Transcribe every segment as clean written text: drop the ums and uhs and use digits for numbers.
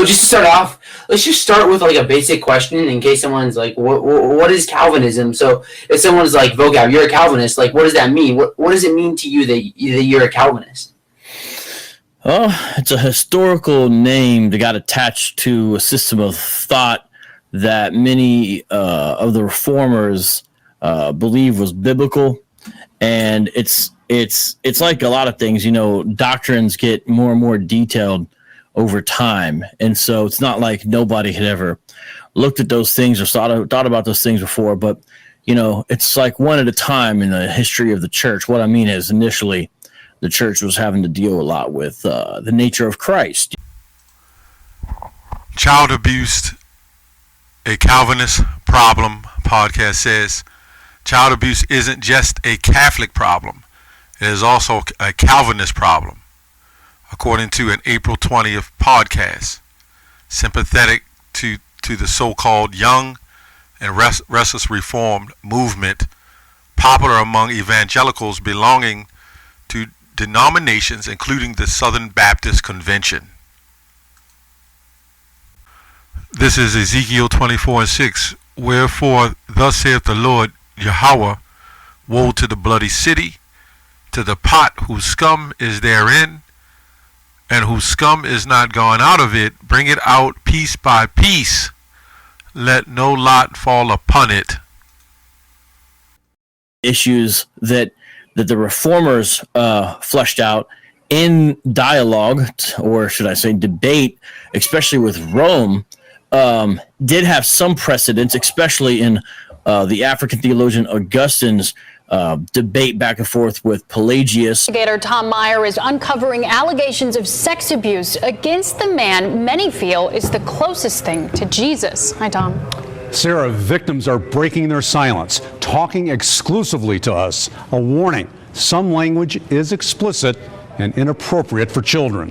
So just to start off, let's just start with like a basic question in case someone's like, what is Calvinism? So if someone's like, Vocab, you're a Calvinist, like what does that mean? What does it mean to you that you're a Calvinist? Well, it's a historical name that got attached to a system of thought that many of the reformers believe was biblical. And it's like a lot of things, doctrines get more and more detailed over time. And so it's not like nobody had ever looked at those things or thought about those things before. But, it's like one at a time in the history of the church. What I mean is initially the church was having to deal a lot with the nature of Christ. Child abuse, a Calvinist problem, podcast says. Child abuse isn't just a Catholic problem. It is also a Calvinist problem, according to an April 20th podcast. Sympathetic to the so-called young and restless reformed movement, popular among evangelicals belonging to denominations including the Southern Baptist Convention. This is Ezekiel 24:6. Wherefore, thus saith the Lord Yahweh, woe to the bloody city, to the pot whose scum is therein, and whose scum is not gone out of it. Bring it out piece by piece. Let no lot fall upon it. Issues that the reformers fleshed out in dialogue, or should I say debate, especially with Rome, did have some precedence, especially in the African theologian Augustine's debate back and forth with Pelagius. Investigator Tom Meyer is uncovering allegations of sex abuse against the man many feel is the closest thing to Jesus. Hi, Tom. Sarah, victims are breaking their silence, talking exclusively to us. A warning, some language is explicit and inappropriate for children.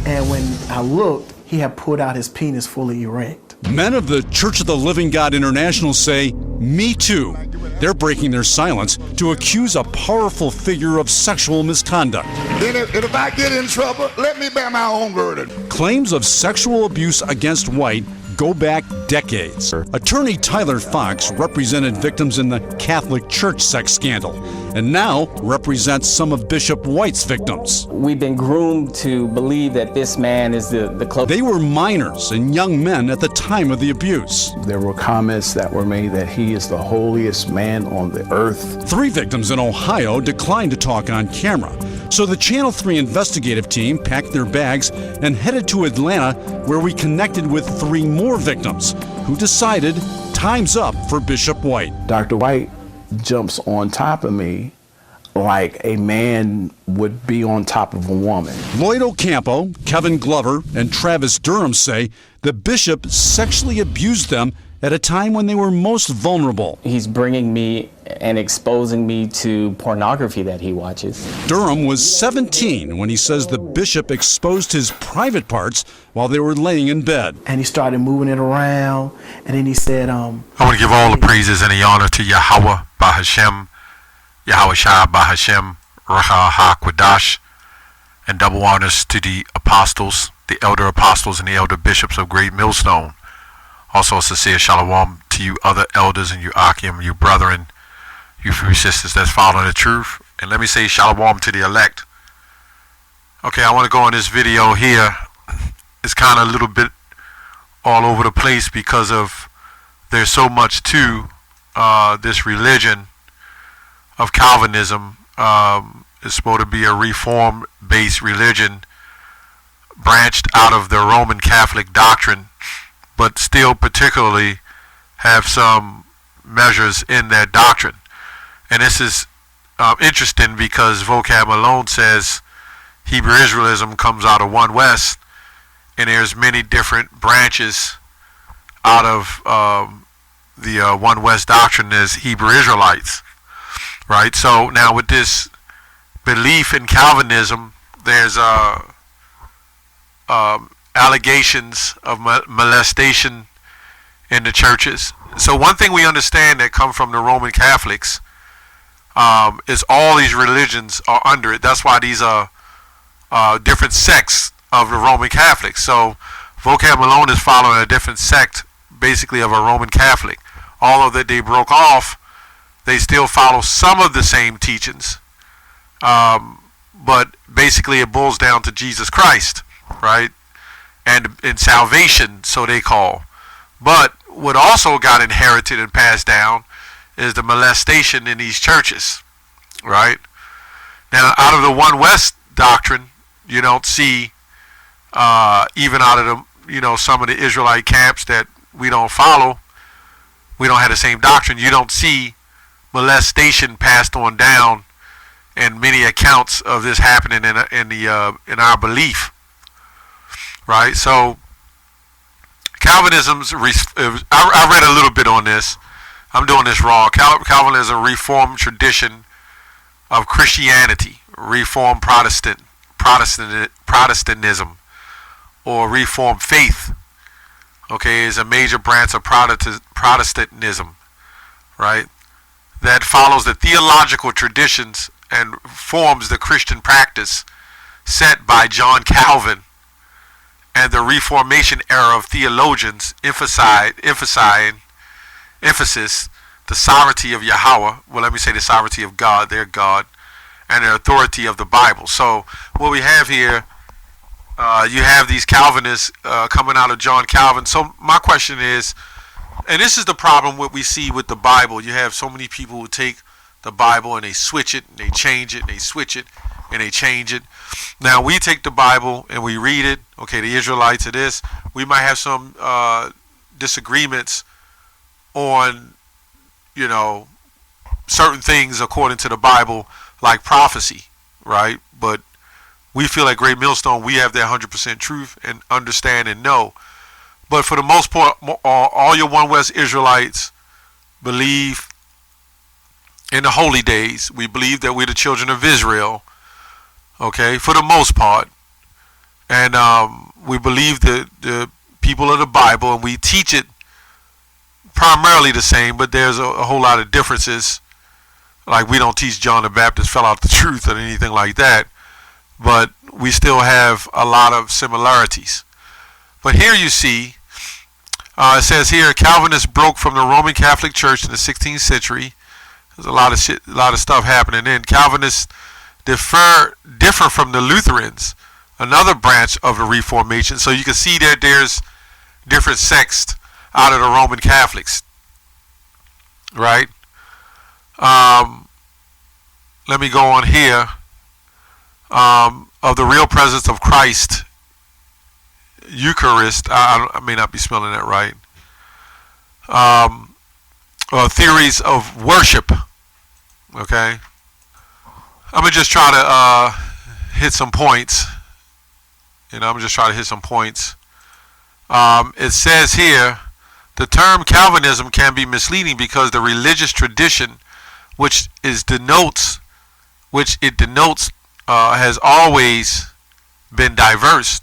And when I looked, he had pulled out his penis fully erect. Men of the Church of the Living God International say, me too. They're breaking their silence to accuse a powerful figure of sexual misconduct. Then if I get in trouble, let me bear my own burden. Claims of sexual abuse against White go back decades. Attorney Tyler Fox represented victims in the Catholic Church sex scandal and now represents some of Bishop White's victims. We've been groomed to believe that this man is the close. They were minors and young men at the time of the abuse. There were comments that were made that he is the holiest man on the earth. 3 victims in Ohio declined to talk on camera. So the Channel 3 investigative team packed their bags and headed to Atlanta, where we connected with 3 more victims who decided time's up for Bishop White. Dr. White jumps on top of me like a man would be on top of a woman. Lloyd Ocampo, Kevin Glover, and Travis Durham say the bishop sexually abused them at a time when they were most vulnerable. He's bringing me and exposing me to pornography that he watches. Durham was 17 when he says the bishop exposed his private parts while they were laying in bed. And he started moving it around, and then he said, I want to give all the praises and the honor to Yahweh Bahashem, Yahweh Shah Bahashem, Raha HaQuadash, and double honors to the apostles, the elder apostles and the elder bishops of Great Millstone. Also a sincere shalom to you other elders and you Akim, you brethren, you few sisters that's following the truth. And let me say shalom to the elect. Okay, I want to go in this video here. It's kind of a little bit all over the place because of there's so much to this religion of Calvinism. It's supposed to be a reform-based religion branched out of the Roman Catholic doctrine, but still particularly have some measures in their doctrine. And this is interesting because Vocab alone says Hebrew Israelism comes out of One West, and there's many different branches out of the One West doctrine as Hebrew Israelites, right? So now with this belief in Calvinism, there's allegations of molestation in the churches. So one thing we understand that come from the Roman Catholics is all these religions are under it. That's why these are different sects of the Roman Catholics. So Vocab alone is following a different sect, basically, of a Roman Catholic. Although that they broke off, they still follow some of the same teachings. But basically it boils down to Jesus Christ, right? And salvation, so they call. But what also got inherited and passed down is the molestation in these churches, right? Now, out of the One West doctrine, you don't see, even out of the, some of the Israelite camps that we don't follow, we don't have the same doctrine, you don't see molestation passed on down and many accounts of this happening in our belief, right? So Calvinism's, I read a little bit on this. I'm doing this wrong. Calvinism is a Reformed tradition of Christianity, Reformed Protestantism, or Reformed faith. Okay, is a major branch of Protestantism, right? That follows the theological traditions and forms the Christian practice set by John Calvin and the Reformation era of theologians, emphasis the sovereignty of Yahweh. Well, let me say the sovereignty of God, their God, and the authority of the Bible. So what we have here, you have these Calvinists coming out of John Calvin. So my question is, and this is the problem what we see with the Bible. You have so many people who take the Bible and they switch it, and they change it, and they switch it, and they change it. Now we take the Bible and we read it. Okay, the Israelites of this. We might have some disagreements on, certain things according to the Bible, like prophecy, right? But we feel like Great Millstone, we have that 100% truth and understand and know. But for the most part, all your One West Israelites believe in the holy days. We believe that we're the children of Israel, okay, for the most part. And we believe the people of the Bible, and we teach it primarily the same, but there's a whole lot of differences. Like, we don't teach John the Baptist fell out the truth or anything like that, but we still have a lot of similarities. But here you see, it says here, Calvinists broke from the Roman Catholic Church in the 16th century. There's a lot of stuff happening then. Calvinists differ from the Lutherans, another branch of the Reformation. So you can see that there's different sects out of the Roman Catholics, right? Let me go on here. Of the real presence of Christ, Eucharist, I may not be spelling that right. Theories of worship. Okay, I'm gonna just try to hit some points. It says here, the term Calvinism can be misleading because the religious tradition which it denotes has always been diverse,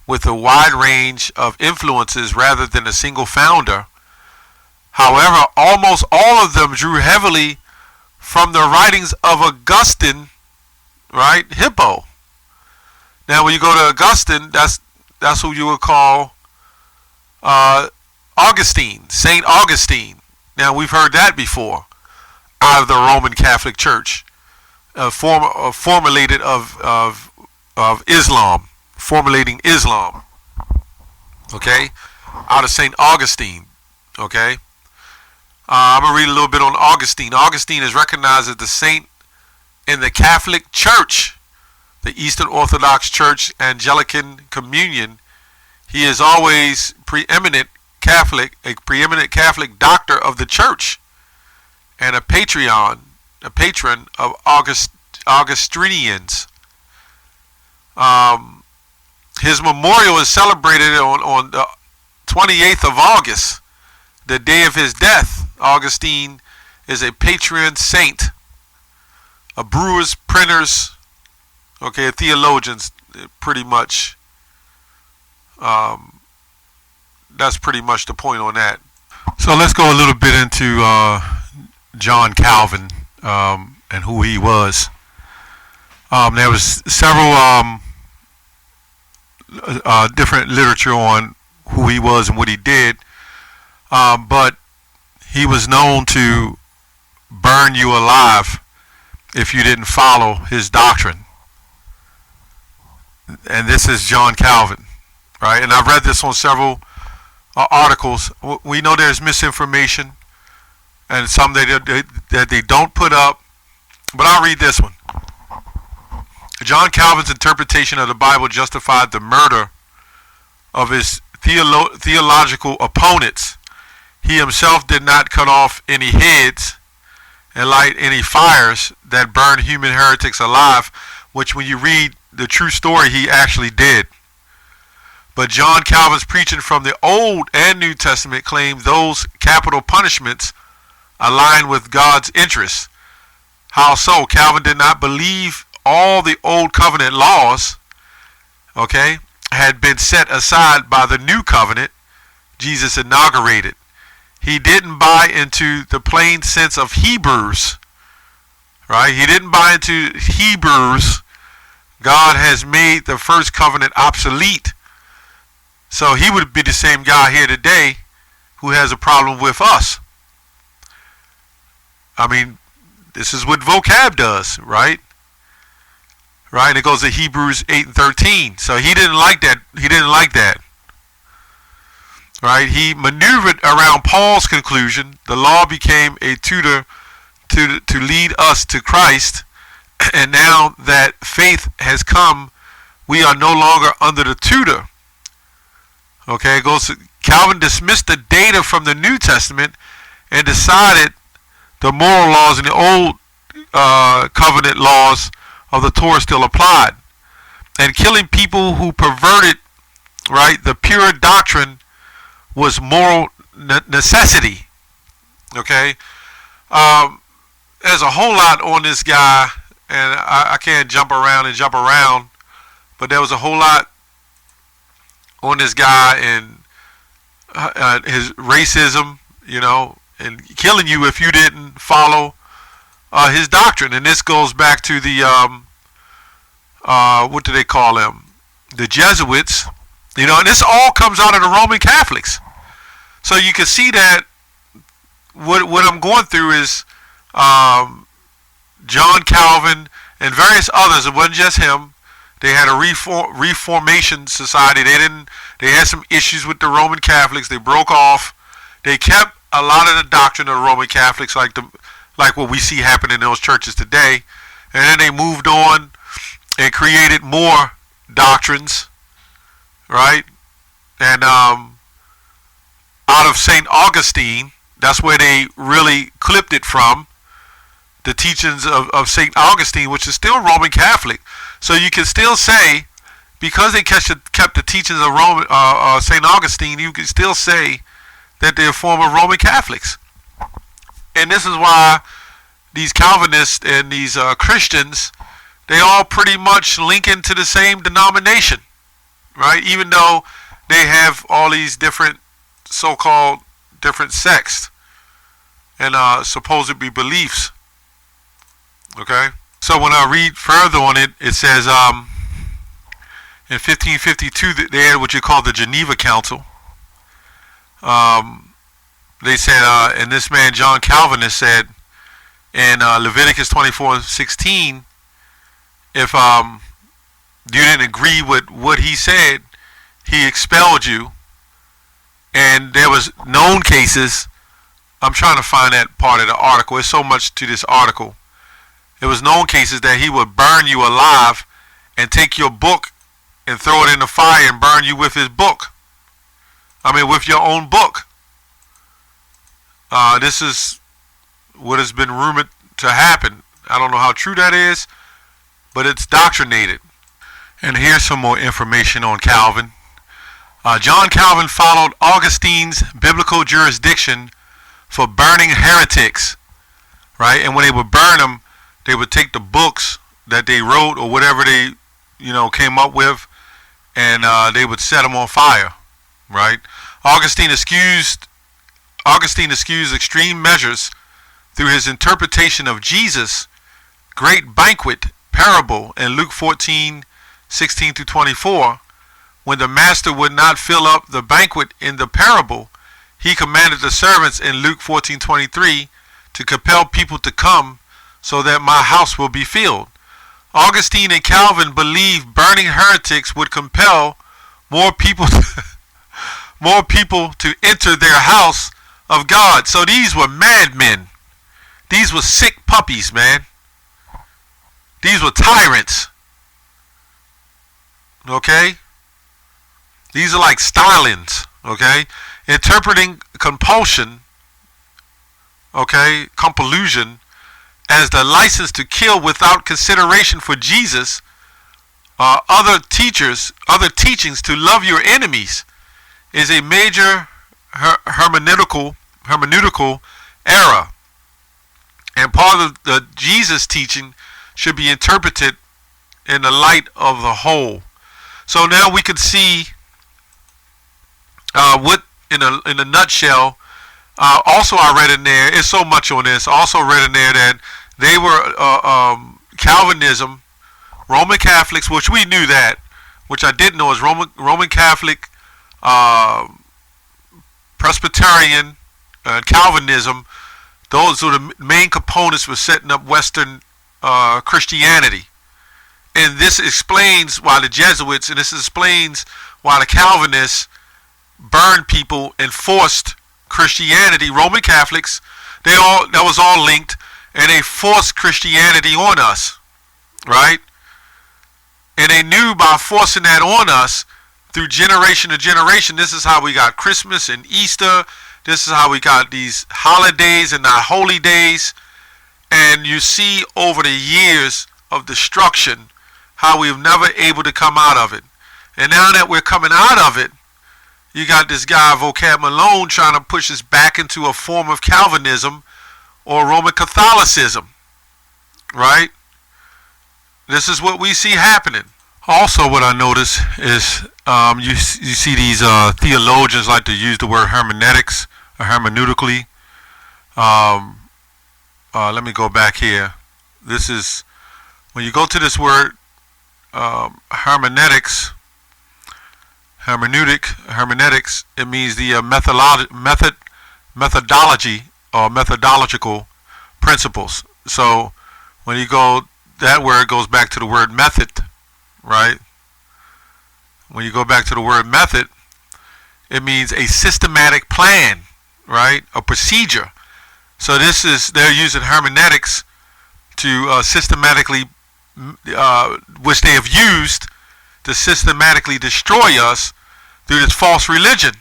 with a wide range of influences rather than a single founder. However, almost all of them drew heavily from the writings of Augustine, right? Hippo. Now, when you go to Augustine, that's who you would call Augustine, Saint Augustine. Now, we've heard that before out of the Roman Catholic Church, formulated of Islam, formulating Islam. Okay, out of Saint Augustine. Okay, I'm gonna read a little bit on Augustine. Augustine is recognized as the saint in the Catholic Church, the Eastern Orthodox Church, Anglican Communion. He is always a preeminent Catholic doctor of the Church, and a patron of Augustinians. His memorial is celebrated on the 28th of August, the day of his death. Augustine is a patron saint of brewers, printers, okay, theologians, pretty much. That's pretty much the point on that. So let's go a little bit into John Calvin and who he was. There was several different literature on who he was and what he did, but he was known to burn you alive if you didn't follow his doctrine. And this is John Calvin, right? And I've read this on several articles. We know there's misinformation and some that they don't put up, but I'll read this one. John Calvin's interpretation of the Bible justified the murder of his theological opponents. He himself did not cut off any heads and light any fires that burned human heretics alive, which when you read the true story, he actually did. But John Calvin's preaching from the Old and New Testament claimed those capital punishments align with God's interests. How so? Calvin did not believe all the Old Covenant laws, okay, had been set aside by the New Covenant Jesus inaugurated. He didn't buy into the plain sense of Hebrews, right? He didn't buy into Hebrews. God has made the first covenant obsolete. So he would be the same guy here today who has a problem with us. I mean, this is what Vocab does, right? Right? It goes to Hebrews 8 and 13. So he didn't like that. He didn't like that. Right? He maneuvered around Paul's conclusion. The law became a tutor to lead us to Christ. And now that faith has come, we are no longer under the tutor. Okay, it goes to, Calvin dismissed the data from the New Testament and decided the moral laws and the old covenant laws of the Torah still applied. And killing people who perverted, right, the pure doctrine was moral necessity. Okay, there's a whole lot on this guy, and I can't jump around, but there was a whole lot on this guy and his racism, you know, and killing you if you didn't follow his doctrine. And this goes back to the what do they call them? The Jesuits. You know, and this all comes out of the Roman Catholics. So you can see that what I'm going through is John Calvin and various others. It wasn't just him. They had a Reformation society. They had some issues with the Roman Catholics. They broke off. They kept a lot of the doctrine of the Roman Catholics, like what we see happen in those churches today. And then they moved on and created more doctrines, right? And out of St. Augustine, that's where they really clipped it from, the teachings of St. Augustine, which is still Roman Catholic. So you can still say, because they kept the teachings of St. Augustine, you can still say that they're former Roman Catholics. And this is why these Calvinists and these Christians, they all pretty much link into the same denomination, right? Even though they have all these different so-called different sects and supposedly beliefs. Okay? So when I read further on it, it says in 1552 they had what you call the Geneva Council. They said, and this man John Calvinist said in Leviticus 24:16, if you didn't agree with what he said, he expelled you. And there was known cases. I'm trying to find that part of the article. There's so much to this article. It was known cases that he would burn you alive and take your book and throw it in the fire and burn you with his book. I mean, with your own book. This is what has been rumored to happen. I don't know how true that is, but it's doctrinated. And here's some more information on Calvin. John Calvin followed Augustine's biblical jurisdiction for burning heretics, right? And when they would burn them, they would take the books that they wrote or whatever they, came up with, and they would set them on fire, right? Augustine excused extreme measures through his interpretation of Jesus' great banquet parable in Luke 14:16-24, when the master would not fill up the banquet in the parable, he commanded the servants in Luke 14:23 to compel people to come so that my house will be filled. Augustine and Calvin believed burning heretics would compel more people to enter their house of God. So these were madmen. These were sick puppies, man. These were tyrants. Okay? These are like Stalins. Okay? Interpreting compulsion, okay, compulsion, as the license to kill without consideration for Jesus, other teachings to love your enemies, is a major hermeneutical error. And part of the Jesus teaching should be interpreted in the light of the whole. So now we can see what, in a nutshell, also I read in there, it's so much on this, also read in there that they were Calvinism, Roman Catholics, which we knew that, which I didn't know is Roman Catholic, Presbyterian, Calvinism. Those are the main components for setting up Western Christianity. And this explains why the Jesuits, and this explains why the Calvinists burned people and forced Christianity. Roman Catholics, that was all linked, and they forced Christianity on us, right? And they knew by forcing that on us through generation to generation, this is how we got Christmas and Easter. This is how we got these holidays and not holy days. And you see over the years of destruction how we've never able to come out of it. And now that we're coming out of it, you got this guy Vocab Malone trying to push us back into a form of Calvinism or Roman Catholicism, right? This is what we see happening. Also, what I notice is you see these theologians like to use the word hermeneutics or hermeneutically. Let me go back here. This is, when you go to this word hermeneutics, it means the methodology or methodological principles. So when you go, that word goes back to the word method, right? When you go back to the word method, it means a systematic plan, right? A procedure. So this is, they're using hermeneutics to systematically, which they have used to systematically destroy us through this false religion,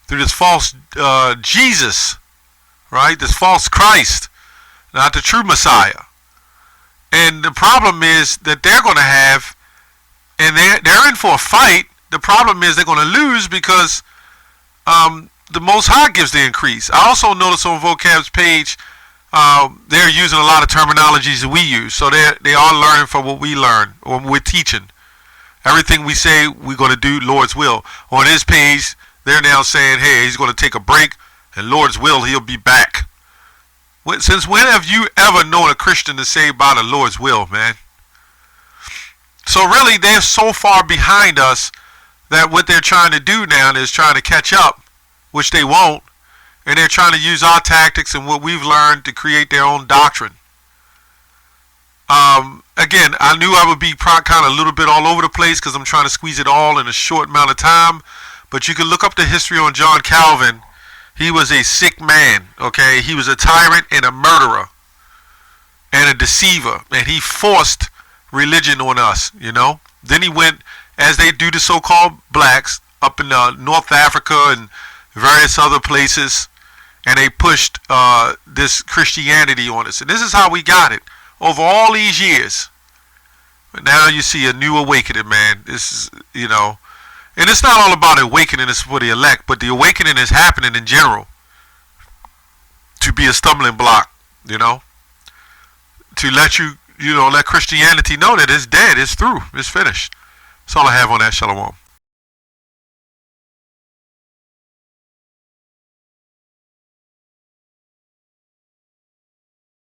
through this false Jesus, right? This false Christ, not the true Messiah. And the problem is that they're going to have, and they're in for a fight. The problem is they're going to lose because the Most High gives the increase. I also noticed on Vocab's page, they're using a lot of terminologies that we use. So they are learning from what we learn, or we're teaching. Everything we say, we're going to do Lord's will. On his page, they're now saying, hey, he's going to take a break, and Lord's will, he'll be back. Since when have you ever known a Christian to say by the Lord's will, man? So really, they're so far behind us that what they're trying to do now is trying to catch up, which they won't. And they're trying to use our tactics and what we've learned to create their own doctrine. Again, I knew I would be kind of a little bit all over the place because I'm trying to squeeze it all in a short amount of time. But you can look up the history on John Calvin. He was a sick man, okay? He was a tyrant and a murderer and a deceiver. And he forced religion on us, you know? Then he went, as they do to so-called blacks, up in North Africa and various other places, and they pushed this Christianity on us. And this is how we got it over all these years. But now you see a new awakening, man. This is, you know, and it's not all about awakening is for the elect, but the awakening is happening in general to be a stumbling block, you know, to let let Christianity know that it's dead, it's through, it's finished. That's all I have on that. Shalom.